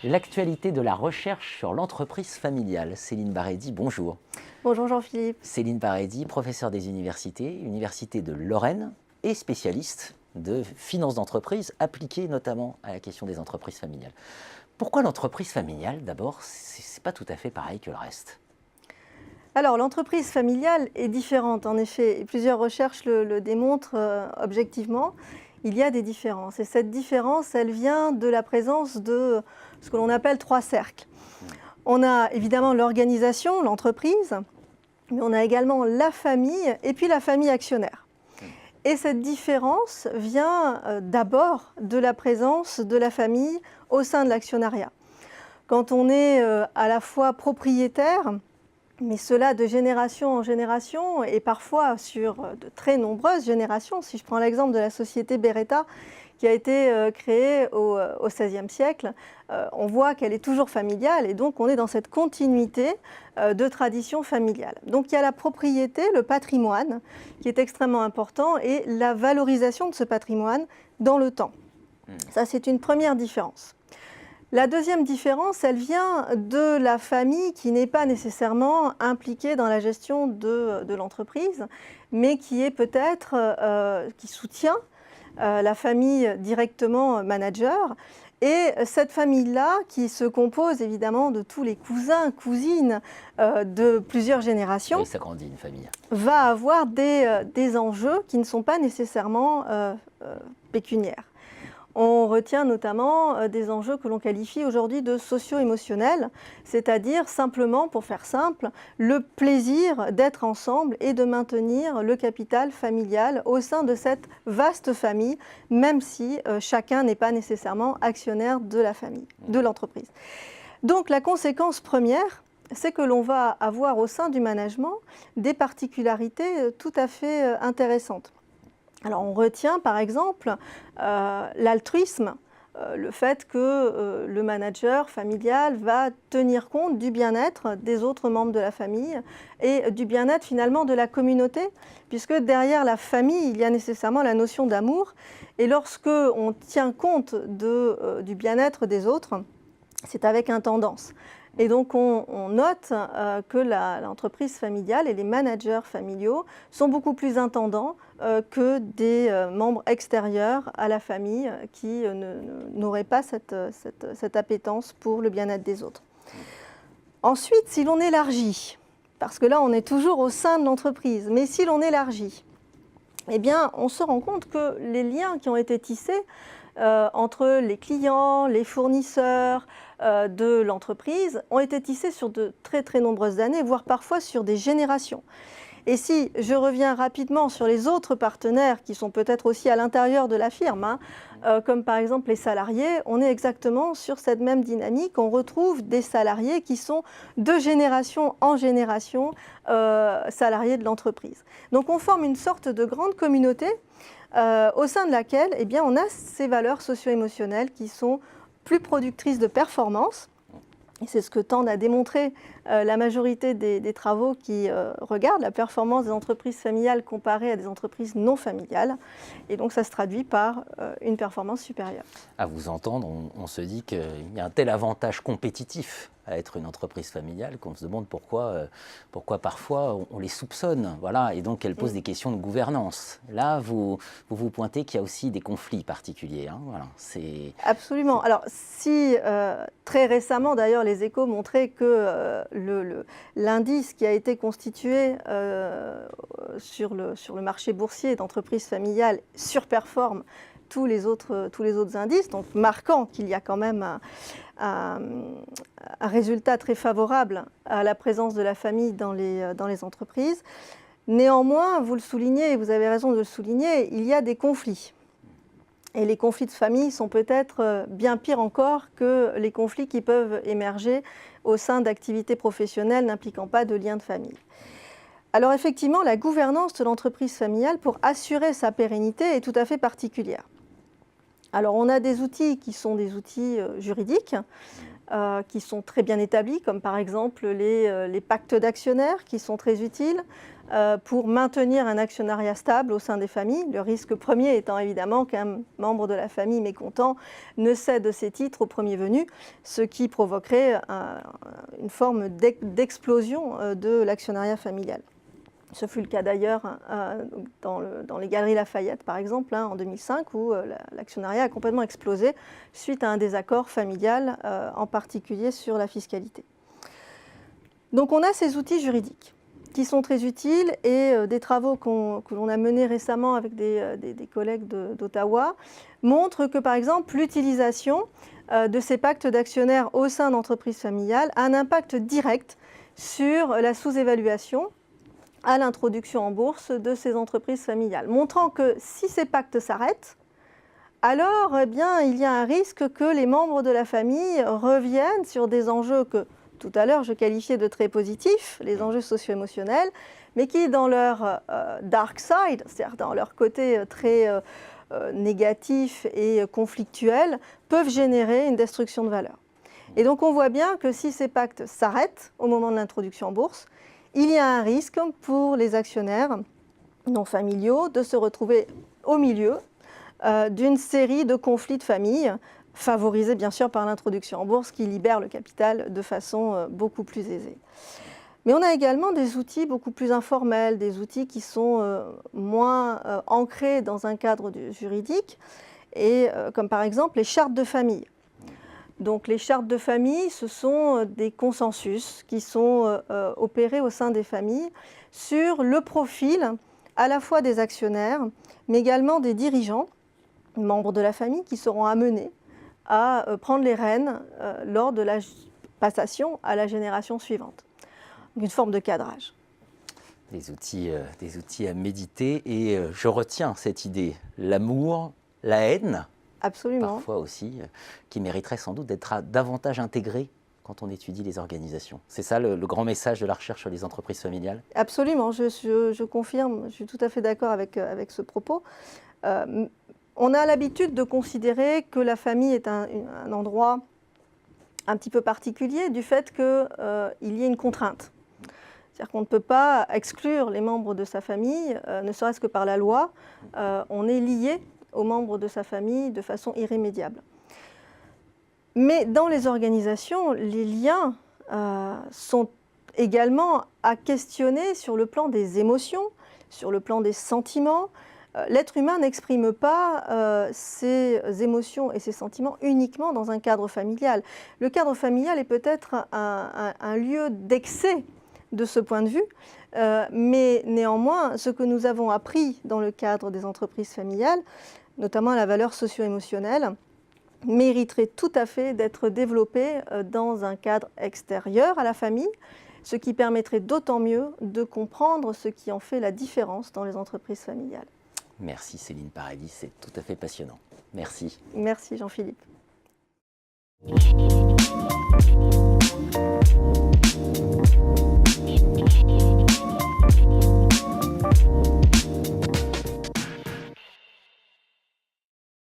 L'actualité de la recherche sur l'entreprise familiale. Céline Barédi, bonjour. Bonjour Jean-Philippe. Céline Barédi, professeure des universités, Université de Lorraine et spécialiste de finance d'entreprise appliquée notamment à la question des entreprises familiales. Pourquoi l'entreprise familiale, d'abord, c'est pas tout à fait pareil que le reste? Alors l'entreprise familiale est différente en effet, et plusieurs recherches le démontrent objectivement. Il y a des différences et cette différence, elle vient de la présence de ce que l'on appelle trois cercles. On a évidemment l'organisation, l'entreprise, mais on a également la famille et puis la famille actionnaire. Et cette différence vient d'abord de la présence de la famille au sein de l'actionnariat. Quand on est à la fois propriétaire, mais cela de génération en génération et parfois sur de très nombreuses générations. Si je prends l'exemple de la société Beretta qui a été créée au XVIe siècle, on voit qu'elle est toujours familiale et donc on est dans cette continuité de tradition familiale. Donc il y a la propriété, le patrimoine qui est extrêmement important et la valorisation de ce patrimoine dans le temps. Ça, c'est une première différence. La deuxième différence, elle vient de la famille qui n'est pas nécessairement impliquée dans la gestion de l'entreprise, mais qui est peut-être, qui soutient la famille directement manager. Et cette famille-là, qui se compose évidemment de tous les cousins, cousines de plusieurs générations, Oui, ça grandit une famille. Va avoir des enjeux qui ne sont pas nécessairement pécuniaires. On retient notamment des enjeux que l'on qualifie aujourd'hui de socio-émotionnels, c'est-à-dire simplement, pour faire simple, le plaisir d'être ensemble et de maintenir le capital familial au sein de cette vaste famille, même si chacun n'est pas nécessairement actionnaire de la famille, de l'entreprise. Donc la conséquence première, c'est que l'on va avoir au sein du management des particularités tout à fait intéressantes. Alors on retient par exemple l'altruisme, le fait que le manager familial va tenir compte du bien-être des autres membres de la famille et du bien-être finalement de la communauté, puisque derrière la famille, il y a nécessairement la notion d'amour. Et lorsque on tient compte du bien-être des autres, c'est avec intendance. Et donc on note que l'entreprise familiale et les managers familiaux sont beaucoup plus intendants que des membres extérieurs à la famille qui n'auraient pas cette appétence pour le bien-être des autres. Ensuite, si l'on élargit, parce que là on est toujours au sein de l'entreprise, mais si l'on élargit, eh bien on se rend compte que les liens qui ont été tissés entre les clients, les fournisseurs de l'entreprise ont été tissés sur de très très nombreuses années, voire parfois sur des générations. Et si je reviens rapidement sur les autres partenaires qui sont peut-être aussi à l'intérieur de la firme, comme par exemple les salariés, on est exactement sur cette même dynamique. On retrouve des salariés qui sont de génération en génération salariés de l'entreprise. Donc on forme une sorte de grande communauté au sein de laquelle eh bien, on a ces valeurs socio-émotionnelles qui sont plus productrices de performance. Et c'est ce que tendent à démontrer la majorité des travaux qui regardent la performance des entreprises familiales comparées à des entreprises non familiales. Et donc ça se traduit par une performance supérieure. À vous entendre, on se dit qu'il y a un tel avantage compétitif à être une entreprise familiale qu'on se demande pourquoi parfois on les soupçonne, voilà, et donc elles posent des questions de gouvernance. Là, vous pointez qu'il y a aussi des conflits particuliers. Hein, voilà, Absolument. Alors, si très récemment, d'ailleurs, les Échos montraient que l'indice qui a été constitué sur le marché boursier d'entreprises familiales surperforme tous les autres indices, donc marquant qu'il y a quand même un résultat très favorable à la présence de la famille dans les entreprises. Néanmoins, vous le soulignez, et vous avez raison de le souligner, il y a des conflits. Et les conflits de famille sont peut-être bien pires encore que les conflits qui peuvent émerger au sein d'activités professionnelles n'impliquant pas de lien de famille. Alors effectivement, la gouvernance de l'entreprise familiale, pour assurer sa pérennité, est tout à fait particulière. Alors on a des outils qui sont des outils juridiques, qui sont très bien établis, comme par exemple les pactes d'actionnaires qui sont très utiles pour maintenir un actionnariat stable au sein des familles. Le risque premier étant évidemment qu'un membre de la famille mécontent ne cède ses titres au premier venu, ce qui provoquerait une forme d'explosion de l'actionnariat familial. Ce fut le cas d'ailleurs dans les Galeries Lafayette, par exemple, en 2005, où l'actionnariat a complètement explosé suite à un désaccord familial, en particulier sur la fiscalité. Donc on a ces outils juridiques qui sont très utiles et des travaux que l'on a menés récemment avec des collègues d'Ottawa montrent que, par exemple, l'utilisation de ces pactes d'actionnaires au sein d'entreprises familiales a un impact direct sur la sous-évaluation à l'introduction en bourse de ces entreprises familiales, montrant que si ces pactes s'arrêtent, alors il y a un risque que les membres de la famille reviennent sur des enjeux que tout à l'heure je qualifiais de très positifs, les enjeux socio-émotionnels, mais qui dans leur dark side, c'est-à-dire dans leur côté très négatif et conflictuel, peuvent générer une destruction de valeur. Et donc on voit bien que si ces pactes s'arrêtent au moment de l'introduction en bourse, il y a un risque pour les actionnaires non familiaux de se retrouver au milieu d'une série de conflits de famille, favorisés bien sûr par l'introduction en bourse qui libère le capital de façon beaucoup plus aisée. Mais on a également des outils beaucoup plus informels, des outils qui sont moins ancrés dans un cadre juridique, et, comme par exemple les chartes de famille. Donc les chartes de famille, ce sont des consensus qui sont opérés au sein des familles sur le profil à la fois des actionnaires, mais également des dirigeants, membres de la famille, qui seront amenés à prendre les rênes lors de la passation à la génération suivante. Une forme de cadrage. Des outils à méditer, et je retiens cette idée, l'amour, la haine, absolument, parfois aussi, qui mériterait sans doute d'être davantage intégré quand on étudie les organisations. C'est ça le grand message de la recherche sur les entreprises familiales? Absolument, je confirme, je suis tout à fait d'accord avec ce propos. On a l'habitude de considérer que la famille est un endroit un petit peu particulier du fait qu'il y ait une contrainte. C'est-à-dire qu'on ne peut pas exclure les membres de sa famille, ne serait-ce que par la loi. On est lié aux membres de sa famille de façon irrémédiable. Mais dans les organisations, les liens sont également à questionner sur le plan des émotions, sur le plan des sentiments. L'être humain n'exprime pas ses émotions et ses sentiments uniquement dans un cadre familial. Le cadre familial est peut-être un lieu d'excès de ce point de vue, mais néanmoins, ce que nous avons appris dans le cadre des entreprises familiales, notamment la valeur socio-émotionnelle, mériterait tout à fait d'être développé dans un cadre extérieur à la famille, ce qui permettrait d'autant mieux de comprendre ce qui en fait la différence dans les entreprises familiales. Merci Céline Paradis, c'est tout à fait passionnant. Merci. Merci Jean-Philippe.